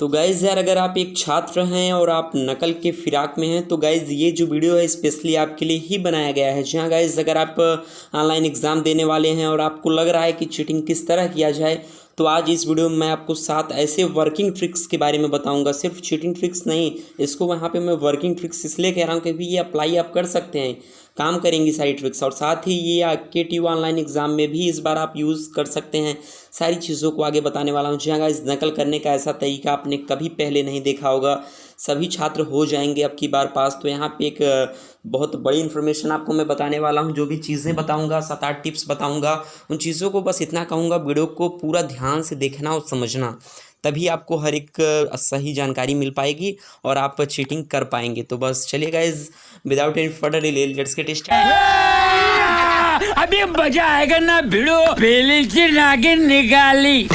तो गाइज़ यार, अगर आप एक छात्र हैं और आप नकल के फिराक में हैं तो गाइज़ ये जो वीडियो है स्पेशली आपके लिए ही बनाया गया है। जी हाँ गाइज़, अगर आप ऑनलाइन एग्ज़ाम देने वाले हैं और आपको लग रहा है कि चीटिंग किस तरह किया जाए, तो आज इस वीडियो में मैं आपको 7 ऐसे वर्किंग ट्रिक्स के बारे में बताऊंगा। सिर्फ चीटिंग ट्रिक्स नहीं, इसको वहाँ पे मैं वर्किंग ट्रिक्स इसलिए कह रहा हूँ क्योंकि ये अप्लाई आप कर सकते हैं, काम करेंगी सारी ट्रिक्स। और साथ ही ये आपके ट्यू ऑनलाइन एग्ज़ाम में भी इस बार आप यूज़ कर सकते हैं। सारी चीज़ों को आगे बताने वाला हूँ। जी हाँ गाइस, नकल करने का ऐसा तरीका आपने कभी पहले नहीं देखा होगा। सभी छात्र हो जाएंगे अब की बार पास। तो यहाँ पे एक बहुत बड़ी इन्फॉर्मेशन आपको मैं बताने वाला हूँ। जो भी चीज़ें बताऊँगा, 7-8 टिप्स बताऊँगा, उन चीज़ों को बस इतना कहूँगा, वीडियो को पूरा ध्यान से देखना और समझना, तभी आपको हर एक सही जानकारी मिल पाएगी और आप चीटिंग कर पाएंगे। तो बस चलिए guys, without any further delay let's get start. अभी मजा आएगा ना भिड़ो, पहले से नागिन निकाली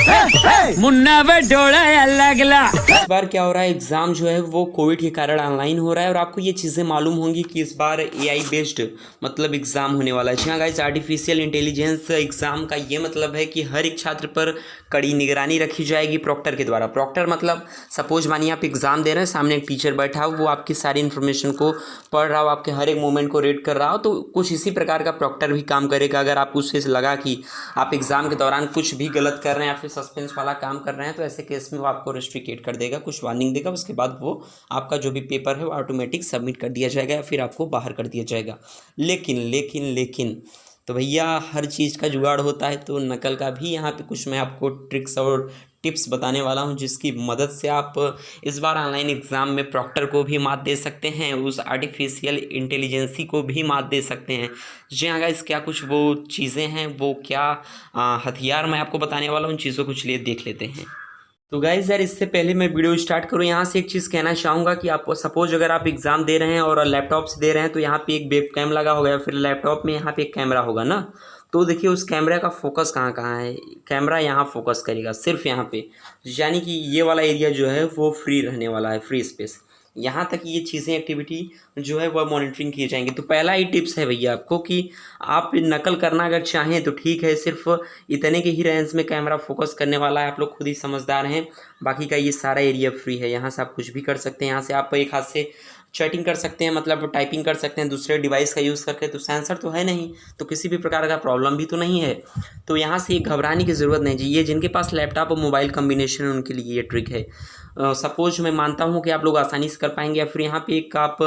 मुन्ना बटोड़ा अलगला। इस बार क्या हो रहा है, एग्जाम जो है वो कोविड के कारण ऑनलाइन हो रहा है और आपको ये चीज़ें मालूम होंगी कि इस बार एआई बेस्ड मतलब एग्जाम होने वाला है। जी हाँ गाइस, आर्टिफिशियल इंटेलिजेंस एग्जाम का ये मतलब है कि हर एक छात्र पर कड़ी निगरानी रखी जाएगी प्रॉक्टर के द्वारा। प्रॉक्टर मतलब सपोज मानिए आप एग्जाम दे रहे हैं, सामने एक टीचर बैठा हो, वो आपकी सारी इन्फॉर्मेशन को पढ़ रहा हो, आपके हर एक मूवमेंट को रीड कर रहा हो, तो कुछ इसी प्रकार का प्रॉक्टर भी काम करेगा। अगर आप उससे लगा कि आप एग्जाम के दौरान कुछ भी गलत कर रहे हैं या फिर सस्पेंस वाला काम कर रहे हैं, तो ऐसे केस में वो आपको रेस्ट्रिकेट कर देगा, कुछ वार्निंग देगा। उसके बाद वो आपका जो भी पेपर है वो ऑटोमेटिक सबमिट कर दिया जाएगा या फिर आपको बाहर कर दिया जाएगा। लेकिन तो भैया, हर चीज़ का जुगाड़ होता है, तो नकल का भी यहाँ पे कुछ मैं आपको ट्रिक्स और टिप्स बताने वाला हूँ, जिसकी मदद से आप इस बार ऑनलाइन एग्ज़ाम में प्रॉक्टर को भी मात दे सकते हैं, उस आर्टिफिशियल इंटेलिजेंसी को भी मात दे सकते हैं। जी हाँ गाइस, क्या कुछ वो चीज़ें हैं, वो क्या हथियार मैं आपको बताने वाला हूँ, उन चीज़ों को चलिए देख लेते हैं। तो गाइज़ यार, इससे पहले मैं वीडियो स्टार्ट करूँ, यहाँ से एक चीज़ कहना चाहूँगा कि आप सपोज अगर आप एग्ज़ाम दे रहे हैं और लैपटॉप से दे रहे हैं, तो यहाँ पे एक वेब कैम लगा होगा या फिर लैपटॉप में यहाँ पे एक कैमरा होगा ना। तो देखिए उस कैमरा का फोकस कहाँ है, कैमरा यहाँ फोकस करेगा सिर्फ यहाँ पे, यानी कि ये वाला एरिया जो है वो फ्री रहने वाला है, फ्री स्पेस। यहाँ तक ये चीज़ें एक्टिविटी जो है वह मॉनिटरिंग किए जाएंगे। तो पहला ही टिप्स है भैया आपको कि आप नकल करना अगर चाहें तो ठीक है, सिर्फ इतने के ही रेंज में कैमरा फोकस करने वाला है, आप लोग खुद ही समझदार हैं। बाकी का ये सारा एरिया फ्री है, यहाँ से आप कुछ भी कर सकते हैं। यहाँ से आप एक हाथ से चैटिंग कर सकते हैं, मतलब टाइपिंग कर सकते हैं दूसरे डिवाइस का यूज़ करके। तो सेंसर तो है नहीं, तो किसी भी प्रकार का प्रॉब्लम भी तो नहीं है। तो यहाँ से घबराने की ज़रूरत नहीं जी। ये जिनके पास लैपटॉप और मोबाइल कम्बिनेशन है उनके लिए ये ट्रिक है। सपोज मैं मानता हूँ कि आप लोग आसानी से कर पाएंगे, या फिर यहाँ पे एक आप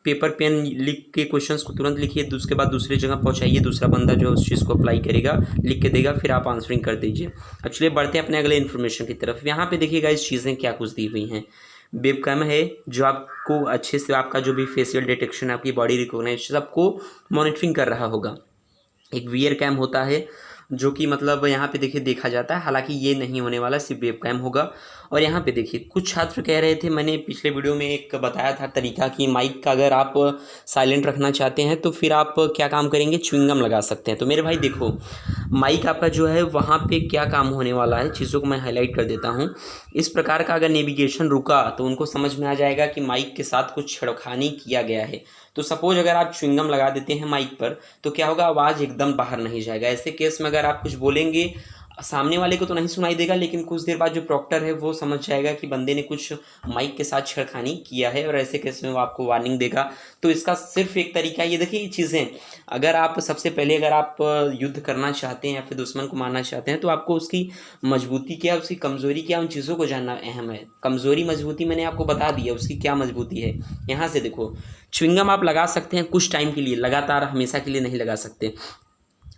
पेपर पेन लिख के क्वेश्चंस को तुरंत लिखिए, उसके बाद दूसरी जगह पहुँचाइए, दूसरा बंदा जो है उस चीज़ को अप्लाई करेगा, लिख के देगा, फिर आप आंसरिंग कर दीजिए। अब चलिए बढ़ते हैं अपने अगले इन्फॉर्मेशन की तरफ। यहाँ पे देखिएगा इस चीज़ें क्या कुछ दी हुई हैं। वेब कैम है जो आपको अच्छे से आपका जो भी फेशियल डिटेक्शन, आपकी बॉडी रिकॉग्नाइजेशन सबको मॉनिटरिंग कर रहा होगा। एक वीआर कैम होता है जो कि मतलब यहाँ पे देखिए देखा जाता है, हालांकि ये नहीं होने वाला, सिर्फ वेब कैम होगा। और यहाँ पे देखिए कुछ छात्र कह रहे थे, मैंने पिछले वीडियो में एक बताया था तरीका कि माइक का अगर आप साइलेंट रखना चाहते हैं तो फिर आप क्या काम करेंगे, च्युइंगम लगा सकते हैं। तो मेरे भाई देखो, माइक आपका जो है वहाँ पे क्या काम होने वाला है, चीज़ों को मैं हाईलाइट कर देता हूँ। इस प्रकार का अगर नेविगेशन रुका तो उनको समझ में आ जाएगा कि माइक के साथ कुछ छेड़खानी किया गया है। तो सपोज अगर आप च्युइंगम लगा देते हैं माइक पर, तो क्या होगा, आवाज़ एकदम बाहर नहीं जाएगा। ऐसे केस में अगर आप कुछ बोलेंगे, सामने वाले को तो नहीं सुनाई देगा, लेकिन कुछ देर बाद जो प्रॉक्टर है वो समझ जाएगा कि बंदे ने कुछ माइक के साथ छेड़खानी किया है, और ऐसे केस में वो आपको वार्निंग देगा। तो इसका सिर्फ एक तरीका, ये देखिए ये चीज़ें, अगर आप सबसे पहले अगर आप युद्ध करना चाहते हैं या फिर दुश्मन को मारना चाहते हैं, तो आपको उसकी मजबूती क्या, उसकी कमज़ोरी क्या, उन चीज़ों को जानना अहम है। कमज़ोरी मजबूती मैंने आपको बता दिया, उसकी क्या मजबूती है। यहाँ से देखो, च्युइंगम आप लगा सकते हैं कुछ टाइम के लिए, लगातार हमेशा के लिए नहीं लगा सकते।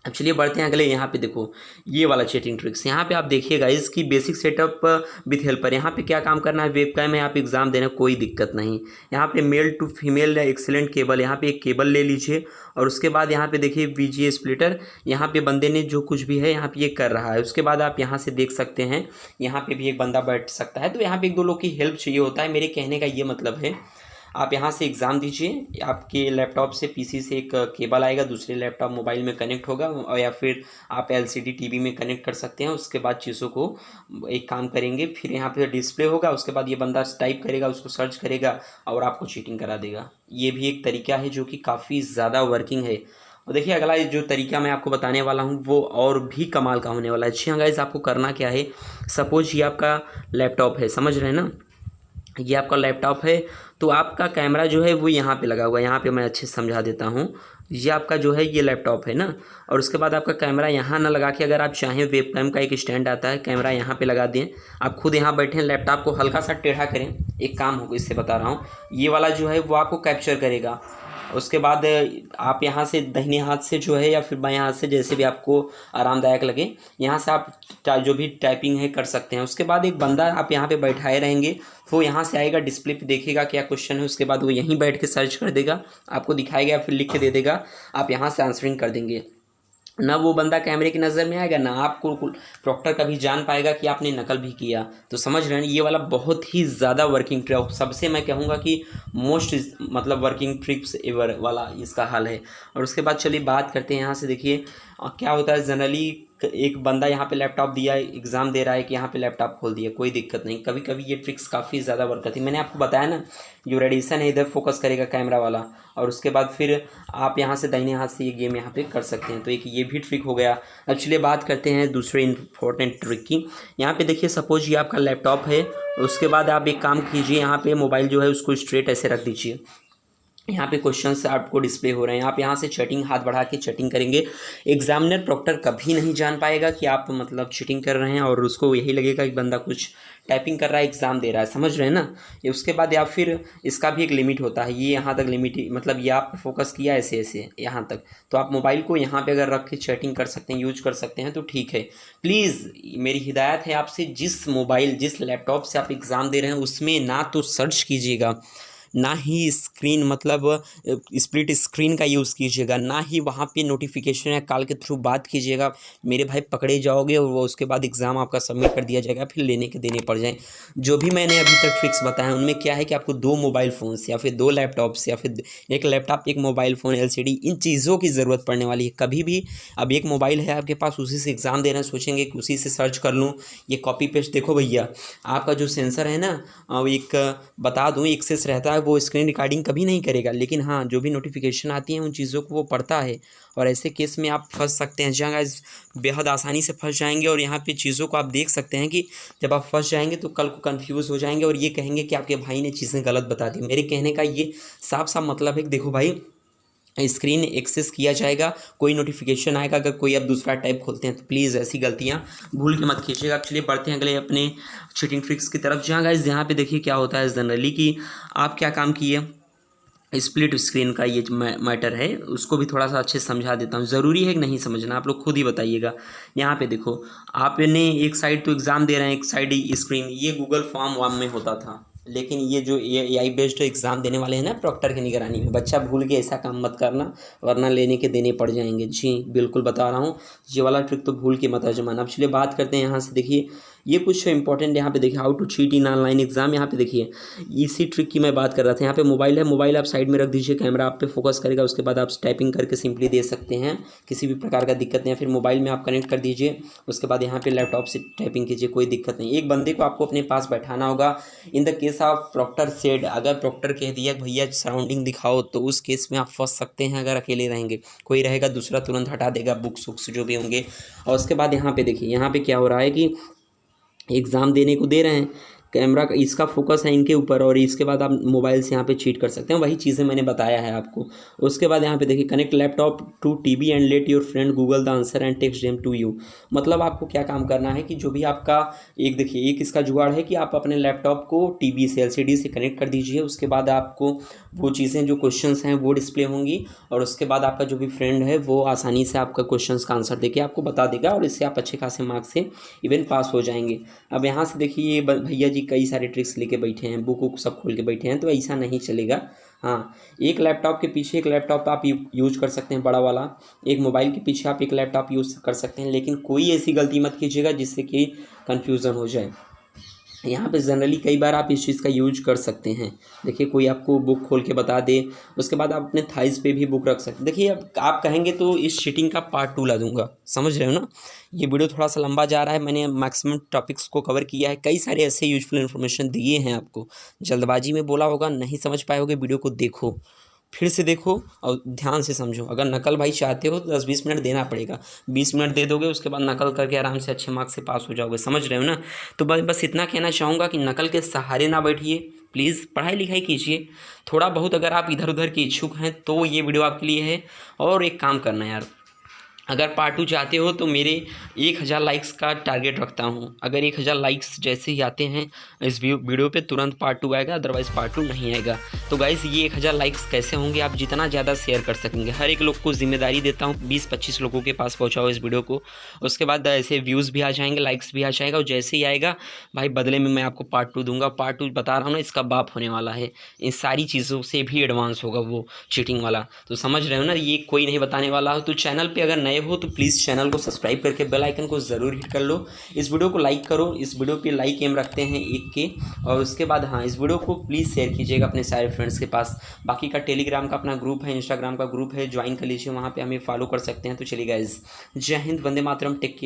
अब चलिए बढ़ते हैं अगले। यहाँ पे देखो ये वाला चीटिंग ट्रिक्स, यहाँ पे आप देखिएगा इसकी बेसिक सेटअप विथ हेल्पर। यहाँ पे क्या काम करना है, वेब कैम है, आप एग्जाम देना, कोई दिक्कत नहीं। यहाँ पे male to female excellent cable, यहाँ पे एक केबल ले लीजिए, और उसके बाद यहाँ पे देखिए VGA स्प्लिटर, यहाँ पे बंदे ने जो कुछ भी है यहाँ पे ये कर रहा है। उसके बाद आप यहाँ से देख सकते हैं, यहाँ पे भी एक बंदा बैठ सकता है। तो यहाँ पे 1-2 लोग की हेल्प चाहिए होता है। मेरे कहने का ये मतलब है, आप यहाँ से एग्ज़ाम दीजिए, आपके लैपटॉप से PC से एक केबल आएगा, दूसरे लैपटॉप मोबाइल में कनेक्ट होगा, और या फिर आप LCD TV में कनेक्ट कर सकते हैं। उसके बाद चीज़ों को एक काम करेंगे, फिर यहाँ पे डिस्प्ले होगा, उसके बाद ये बंदा टाइप करेगा, उसको सर्च करेगा और आपको चीटिंग करा देगा। ये भी एक तरीका है जो कि काफ़ी ज़्यादा वर्किंग है। और देखिए अगला जो तरीका मैं आपको बताने वाला हूँ वो और भी कमाल का होने वाला है। जी हाँ गाइस, आपको करना क्या है, सपोज ये आपका लैपटॉप है, समझ रहे हैं ना, ये आपका लैपटॉप है, तो आपका कैमरा जो है वो यहाँ पे लगा हुआ है। यहाँ पे मैं अच्छे से समझा देता हूँ। ये आपका जो है ये लैपटॉप है ना, और उसके बाद आपका कैमरा यहाँ ना लगा के, अगर आप चाहें वेबकैम का एक स्टैंड आता है, कैमरा यहाँ पे लगा दें। आप खुद यहाँ बैठें, लैपटॉप को हल्का सा टेढ़ा करें, एक काम होगा, इससे बता रहा हूँ, ये वाला जो है वो आपको कैप्चर करेगा। उसके बाद आप यहाँ से दाहिने हाथ से जो है या फिर बाएं हाथ से, जैसे भी आपको आरामदायक लगे, यहाँ से आप जो भी टाइपिंग है कर सकते हैं। उसके बाद एक बंदा आप यहाँ पे बैठाए रहेंगे, वो यहाँ से आएगा, डिस्प्ले पे देखेगा क्या क्वेश्चन है, उसके बाद वो यहीं बैठ के सर्च कर देगा, आपको दिखाएगा, फिर लिख के दे देगा, आप यहाँ से आंसरिंग कर देंगे। ना वो बंदा कैमरे की नज़र में आएगा, ना आपको प्रॉक्टर कभी जान पाएगा कि आपने नकल भी किया। तो समझ रहे हैं, ये वाला बहुत ही ज़्यादा वर्किंग ट्रिक, सबसे मैं कहूँगा कि मोस्ट मतलब वर्किंग ट्रिक्स एवर वाला इसका हाल है। और उसके बाद चलिए बात करते हैं यहाँ से। देखिए क्या होता है, जनरली एक बंदा यहाँ पे लैपटॉप दिया, एग्ज़ाम दे रहा है कि यहाँ पे लैपटॉप खोल दिया, कोई दिक्कत नहीं, कभी कभी ये ट्रिक्स काफ़ी ज़्यादा वर्क करती है। मैंने आपको बताया ना, जो रेडिएशन है इधर फोकस करेगा कैमरा वाला, और उसके बाद फिर आप यहाँ से दाहिने हाथ से ये गेम यहाँ पे कर सकते हैं। तो एक ये भी ट्रिक हो गया। अब चलिए बात करते हैं दूसरे इंपॉर्टेंट ट्रिक की। यहाँ पे देखिए सपोज ये आपका लैपटॉप है, उसके बाद आप एक काम कीजिए, यहाँ पे मोबाइल जो है उसको स्ट्रेट ऐसे रख दीजिए, यहाँ पे क्वेश्चंस आपको डिस्प्ले हो रहे हैं, आप यहाँ से चीटिंग, हाथ बढ़ा के चीटिंग करेंगे। एग्जामिनर प्रॉक्टर कभी नहीं जान पाएगा कि आप मतलब चीटिंग कर रहे हैं, और उसको यही लगेगा कि बंदा कुछ टाइपिंग कर रहा है, एग्ज़ाम दे रहा है, समझ रहे हैं ना। ये उसके बाद या फिर इसका भी एक लिमिट होता है, ये यहाँ तक लिमिट, मतलब ये आप फोकस किया ऐसे ऐसे यहाँ तक, तो आप मोबाइल को यहाँ पे अगर रख के चैटिंग कर सकते हैं, यूज कर सकते हैं, तो ठीक है। प्लीज़ मेरी हिदायत है आपसे, जिस मोबाइल जिस लैपटॉप से आप एग्ज़ाम दे रहे हैं उसमें ना तो सर्च कीजिएगा, ना ही स्क्रीन मतलब स्प्लिट स्क्रीन का यूज़ कीजिएगा, ना ही वहाँ पे नोटिफिकेशन या कॉल के थ्रू बात कीजिएगा। मेरे भाई पकड़े जाओगे, और वो उसके बाद एग्ज़ाम आपका सबमिट कर दिया जाएगा, फिर लेने के देने पड़ जाएँ। जो भी मैंने अभी तक ट्रिक्स बताए हैं उनमें क्या है कि आपको 2 मोबाइल फ़ोन्स या फिर 2 लैपटॉप्स या फिर एक लैपटॉप, एक मोबाइल फ़ोन, LCD, इन चीज़ों की ज़रूरत पड़ने वाली है। कभी भी अब एक मोबाइल है आपके पास, उसी से एग्ज़ाम दे रहे हैं, सोचेंगे कि उसी से सर्च कर लूँ, ये कॉपी पेस्ट। देखो भैया, आपका जो सेंसर है ना, एक बता दूँ, एक्सेस रहता है, वो स्क्रीन रिकॉर्डिंग कभी नहीं करेगा, लेकिन हाँ जो भी नोटिफिकेशन आती हैं उन चीज़ों को वो पढ़ता है, और ऐसे केस में आप फंस सकते हैं। जहाँ गाइस बेहद आसानी से फंस जाएंगे, और यहाँ पे चीज़ों को आप देख सकते हैं कि जब आप फंस जाएंगे तो कल को कंफ्यूज हो जाएंगे, और ये कहेंगे कि आपके भाई ने चीज़ें गलत बता दी। मेरे कहने का ये साफ साफ मतलब है कि देखो भाई, स्क्रीन एक्सेस किया जाएगा, कोई नोटिफिकेशन आएगा, अगर कोई आप दूसरा टाइप खोलते हैं तो प्लीज़ ऐसी गलतियाँ भूल के मत कीजिएगा। चलिए बढ़ते हैं अगले अपने चीटिंग ट्रिक्स की तरफ। जहाँ गाइस यहाँ पे देखिए क्या होता है जनरली कि आप क्या काम किए, स्प्लिट स्क्रीन का ये मैटर है, उसको भी थोड़ा सा अच्छे से समझा देता हूँ। ज़रूरी है कि नहीं समझना, आप लोग खुद ही बताइएगा। यहाँ पे देखो, आपने एक साइड तो एग्ज़ाम दे रहे हैं, एक साइड स्क्रीन, ये गूगल फॉर्म 1 में होता था, लेकिन ये जो AI बेस्ड एग्ज़ाम देने वाले हैं ना प्रॉक्टर की निगरानी में, बच्चा भूल के ऐसा काम मत करना, वरना लेने के देने पड़ जाएंगे। जी बिल्कुल बता रहा हूँ, ये वाला ट्रिक तो भूल के मत आजमाना। अब चलिए बात करते हैं यहाँ से। देखिए ये कुछ इंपॉर्टेंट यहाँ पे देखिए, how to cheat in online exam. यहाँ पे देखिए इसी ट्रिक की मैं बात कर रहा था। यहाँ पे मोबाइल है, मोबाइल आप साइड में रख दीजिए, कैमरा आप पे फोकस करेगा, उसके बाद आप टाइपिंग करके सिंपली दे सकते हैं, किसी भी प्रकार का दिक्कत नहीं है। फिर मोबाइल में आप कनेक्ट कर दीजिए, उसके बाद यहाँ पे लैपटॉप से टाइपिंग कीजिए, कोई दिक्कत नहीं। एक बंदे को आपको अपने पास बैठाना होगा। In the case of proctor said, अगर प्रॉक्टर कह दिया भैया सराउंडिंग दिखाओ, तो उस केस में आप फंस सकते हैं। अगर अकेले रहेंगे, कोई रहेगा दूसरा तुरंत हटा देगा बुक्स वुक्स जो भी होंगे। और उसके बाद यहाँ पे देखिए, यहाँ पे क्या हो रहा है कि एग्ज़ाम देने को दे रहे हैं, कैमरा का इसका फोकस है इनके ऊपर, और इसके बाद आप मोबाइल से यहाँ पे चीट कर सकते हैं, वही चीज़ें मैंने बताया है आपको। उसके बाद यहाँ पे देखिए, connect laptop to TV and let your friend Google the answer and text them to you. मतलब आपको क्या काम करना है कि जो भी आपका एक देखिए, एक इसका जुगाड़ है कि आप अपने लैपटॉप को टीवी से LCD से कनेक्ट कर दीजिए, उसके बाद आपको वो चीज़ें जो क्वेश्चंस हैं वो डिस्प्ले होंगी, और उसके बाद आपका जो भी फ्रेंड है वो आसानी से आपका क्वेश्चंस का आंसर देके आपको बता देगा, और इससे आप अच्छे खासे मार्क्स से इवन पास हो जाएंगे। अब यहाँ से देखिए, ये भैया जी कई सारे ट्रिक्स लेके बैठे हैं, बुक वुक सब खोल के बैठे हैं, तो ऐसा नहीं चलेगा। हाँ, एक लैपटॉप के पीछे एक लैपटॉप आप यूज कर सकते हैं बड़ा वाला, एक मोबाइल के पीछे आप एक लैपटॉप यूज़ कर सकते हैं, लेकिन कोई ऐसी गलती मत कीजिएगा जिससे कि कन्फ्यूज़न हो जाए। यहाँ पे जनरली कई बार आप इस चीज़ का यूज कर सकते हैं। देखिए कोई आपको बुक खोल के बता दे, उसके बाद आप अपने थाइस पे भी बुक रख सकते हैं। देखिए अब आप कहेंगे तो इस चीटिंग का पार्ट 2 ला दूंगा, समझ रहे हो ना। ये वीडियो थोड़ा सा लंबा जा रहा है, मैंने मैक्सिमम टॉपिक्स को कवर किया है, कई सारे ऐसे यूजफुल इन्फॉर्मेशन दिए हैं आपको। जल्दबाजी में बोला होगा, नहीं समझ पाए होगे, वीडियो को देखो, फिर से देखो और ध्यान से समझो। अगर नकल भाई चाहते हो तो 10-20 मिनट देना पड़ेगा, 20 मिनट दे दोगे उसके बाद नकल करके आराम से अच्छे मार्क्स से पास हो जाओगे, समझ रहे हो ना। तो बस इतना कहना चाहूँगा कि नकल के सहारे ना बैठिए, प्लीज़ पढ़ाई लिखाई कीजिए थोड़ा बहुत। अगर आप इधर उधर के इच्छुक हैं तो ये वीडियो आपके लिए है। और एक काम करना यार, अगर पार्ट 2 चाहते हो तो मेरे 1000 लाइक्स का टारगेट रखता हूँ। अगर 1000 लाइक्स जैसे ही आते हैं इस वीडियो पे तुरंत पार्ट 2 आएगा, अदरवाइज़ पार्ट 2 नहीं आएगा। तो गाइज़ ये 1000 लाइक्स कैसे होंगे, आप जितना ज़्यादा शेयर कर सकेंगे। हर एक लोग को जिम्मेदारी देता हूँ 20-25 लोगों के पास पहुँचाओ इस वीडियो को। उसके बाद ऐसे व्यूज़ भी आ जाएंगे, लाइक्स भी आ जाएगा, और जैसे ही आएगा भाई बदले में मैं आपको पार्ट 2 दूंगा। पार्ट 2 बता रहा हूँ ना, इसका बाप होने वाला है, इन सारी चीज़ों से भी एडवांस होगा वो चीटिंग वाला। तो समझ रहे हो ना, ये कोई नहीं बताने वाला हो। तो चैनल पर अगर नए हो तो प्लीज़ चैनल को सब्सक्राइब करके बेल आइकन को ज़रूर हिट कर लो। इस वीडियो को लाइक करो, इस वीडियो पे लाइक एम रखते हैं 1 के। और उसके बाद हाँ, इस वीडियो को प्लीज़ शेयर कीजिएगा अपने सारे फ्रेंड्स के पास। बाकी का टेलीग्राम का अपना ग्रुप है, इंस्टाग्राम का ग्रुप है, ज्वाइन कर लीजिए, वहाँ पे हमें फॉलो कर सकते हैं। तो चलिए गाइस, जय हिंद, वंदे मातरम, टेक केयर।